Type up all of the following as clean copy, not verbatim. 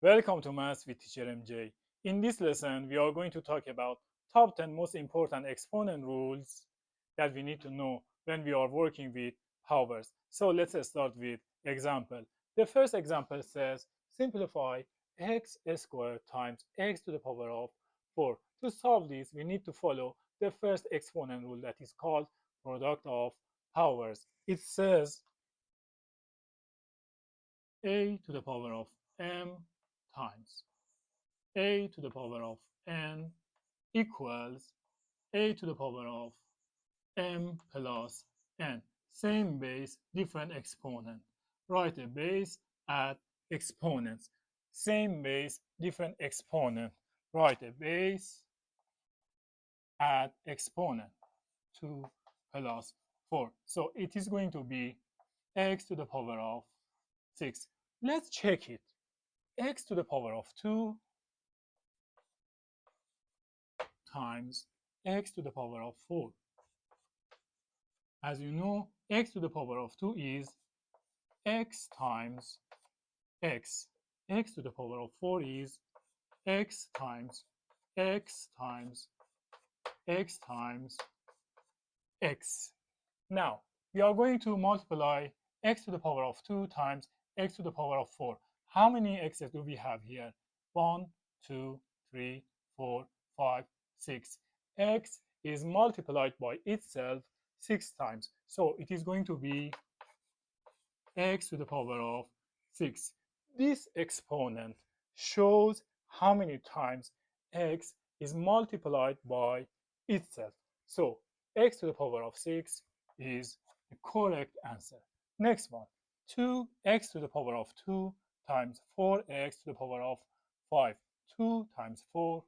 Welcome to Maths with Teacher MJ. In this lesson, we are going to talk about top 10 most important exponent rules that we need to know when we are working with powers. So let's start with example. The first example says simplify x squared times x to the power of 4. To solve this, we need to follow the first exponent rule that is called product of powers. It says a to the power of m times a to the power of n equals a to the power of m plus n. Same base, different exponent. Write a base, add exponents. Same base, different exponent. Write a base, add exponent. 2 plus 4. So it is going to be x to the power of 6. Let's check it. X to the power of 2 times x to the power of 4. As you know, x to the power of 2 is x times x. X to the power of 4 is x times x times x times x. Now, we are going to multiply x to the power of 2 times x to the power of 4. How many x's do we have here? 1, 2, 3, 4, 5, 6. X is multiplied by itself 6 times. So it is going to be x to the power of 6. This exponent shows how many times x is multiplied by itself. So x to the power of 6 is the correct answer. Next one, 2x to the power of 2 times 4x to the power of 5. 2 times 4,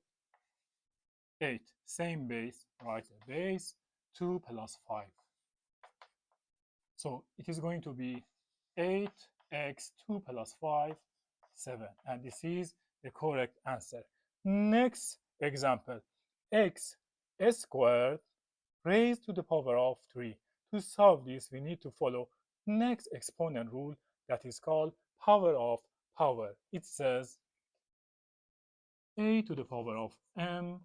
8. Same base, write a base, 2 plus 5. So it is going to be 8x 2 plus 5, 7. And this is the correct answer. Next example, x squared raised to the power of 3. To solve this, we need to follow next exponent rule that is called power of power. It says a to the power of m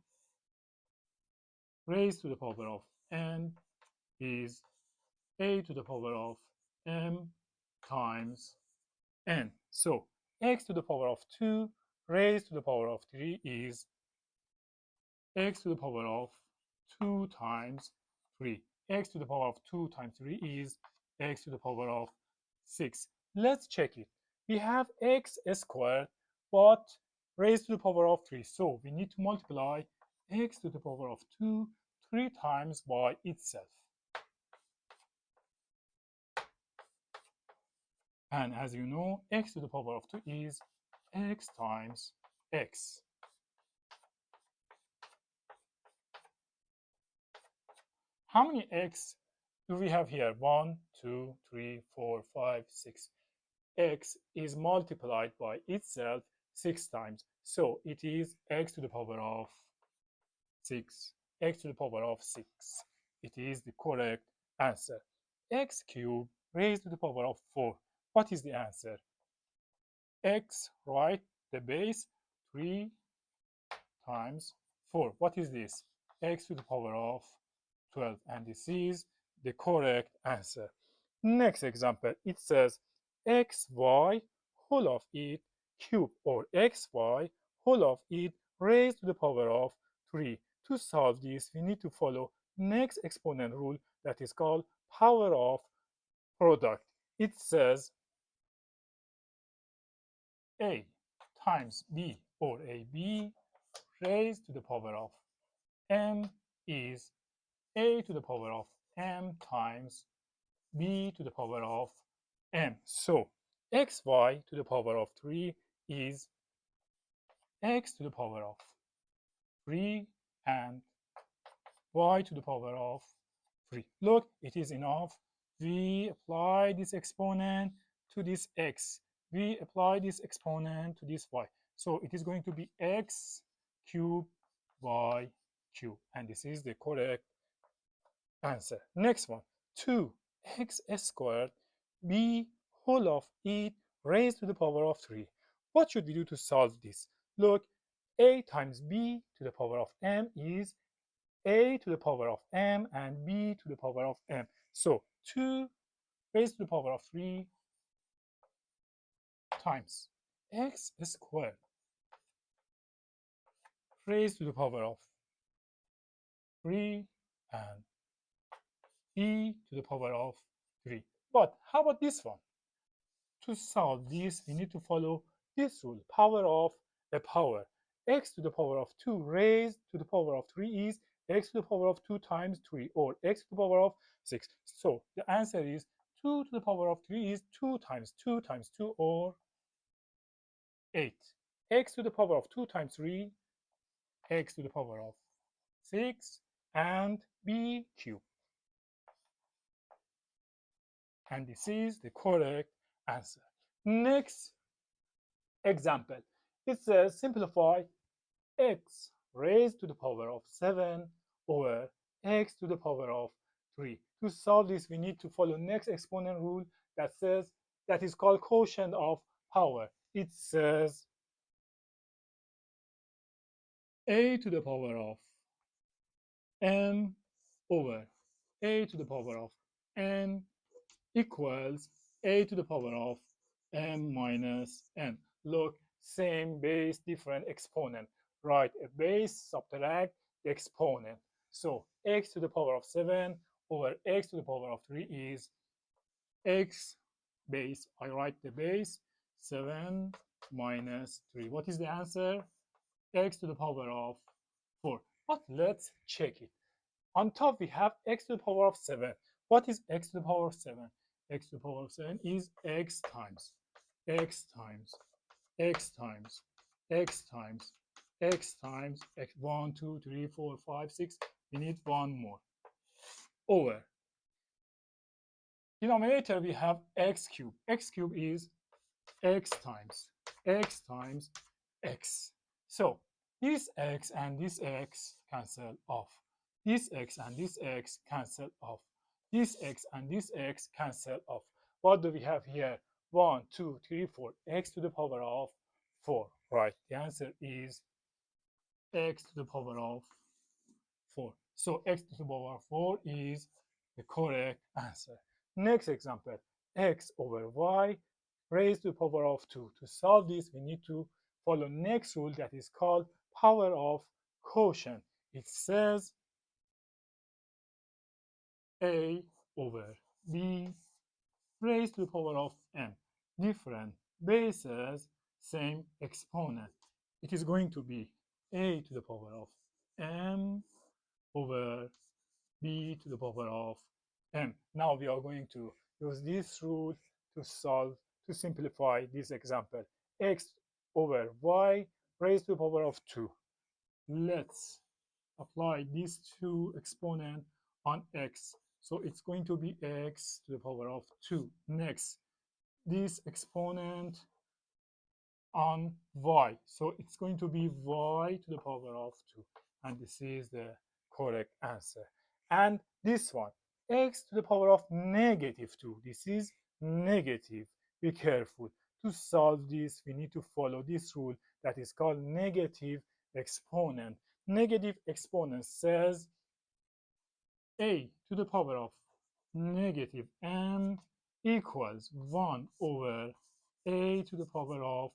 raised to the power of n is a to the power of m times n. So x to the power of 2 raised to the power of 3 is x to the power of 2 times 3. X to the power of 2 times 3 is x to the power of 6. Let's check it. We have x squared, but raised to the power of 3. So we need to multiply x to the power of 2 3 times by itself. And as you know, x to the power of 2 is x times x. How many x do we have here? 1, 2, 3, 4, 5, 6. X is multiplied by itself 6 times. So it is x to the power of 6. X to the power of 6. It is the correct answer. X cubed raised to the power of 4. What is the answer? X, right? The base 3 times 4. What is this? X to the power of 12. And this is the correct answer. Next example, it says xy whole of it cubed, or xy whole of it raised to the power of 3. To solve this, we need to follow next exponent rule that is called power of product. It says a times b, or ab raised to the power of m is a to the power of m times b to the power of m. So xy to the power of 3 is x to the power of 3 and y to the power of 3. Look, it is enough. We apply this exponent to this x. We apply this exponent to this y. So it is going to be x cubed y cubed. And this is the correct answer. Next one, 2x squared b whole of it raised to the power of 3. What should we do to solve this? Look, a times b to the power of m is a to the power of m and b to the power of m. So 2 raised to the power of 3 times x squared raised to the power of 3 and e to the power of 3. But how about this one? To solve this, we need to follow this rule, power of a power. X to the power of 2 raised to the power of 3 is x to the power of 2 times 3, or x to the power of 6. So the answer is 2 to the power of 3 is 2 times 2 times 2, or 8. X to the power of 2 times 3, x to the power of 6, and b cubed. And this is the correct answer. Next example. It says simplify x raised to the power of 7 over x to the power of 3. To solve this, we need to follow next exponent rule that is called quotient of power. It says a to the power of m over a to the power of n equals a to the power of m minus n. Look, same base, different exponent. Write a base, subtract the exponent. So x to the power of 7 over x to the power of 3 is x base. I write the base, 7 minus 3. What is the answer? X to the power of 4. But let's check it. On top, we have x to the power of 7. What is x to the power of 7? X to the power of 7 is x times x times x times x times x times x. 1, 2, 3, 4, 5, 6. We need one more. Over. Denominator, we have x cubed. X cubed is x times x. So this x and this x cancel off. This x and this x cancel off. This x and this x cancel off. What do we have here? 1, 2, 3, 4. X to the power of 4. Right. The answer is x to the power of 4. So x to the power of 4 is the correct answer. Next example, x over y raised to the power of 2. To solve this, we need to follow next rule that is called power of quotient. It says a over b raised to the power of m. Different bases, same exponent. It is going to be a to the power of m over b to the power of m. Now we are going to use this rule to simplify this example. X over y raised to the power of 2. Let's apply these two exponents on x. So it's going to be x to the power of 2. Next, this exponent on y. So it's going to be y to the power of 2. And this is the correct answer. And this one, x to the power of negative 2. This is negative. Be careful. To solve this, we need to follow this rule that is called negative exponent. Negative exponent says a to the power of negative m equals 1 over a to the power of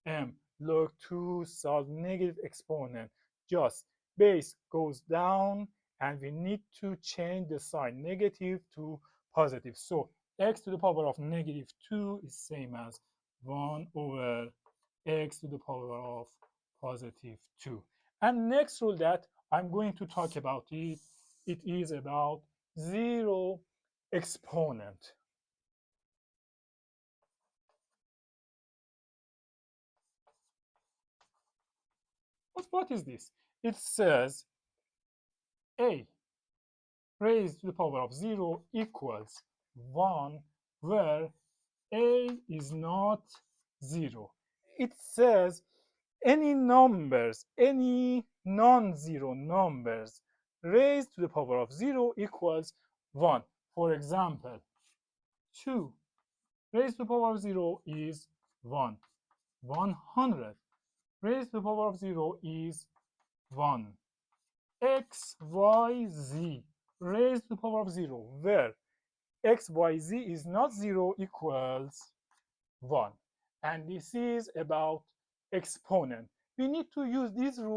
m. Look, to solve negative exponent, just base goes down and we need to change the sign negative to positive. So x to the power of negative 2 is same as 1 over x to the power of positive 2. And next rule that I'm going to talk about it is about zero exponent. What is this? It says a raised to the power of 0 equals 1, where a is not 0. It says any numbers, any non-zero numbers raised to the power of 0 equals 1. For example, 2 raised to the power of 0 is 1. 100 raised to the power of 0 is 1. X, Y, Z raised to the power of 0, where X, Y, Z is not 0 equals 1. And this is about exponent. We need to use this rule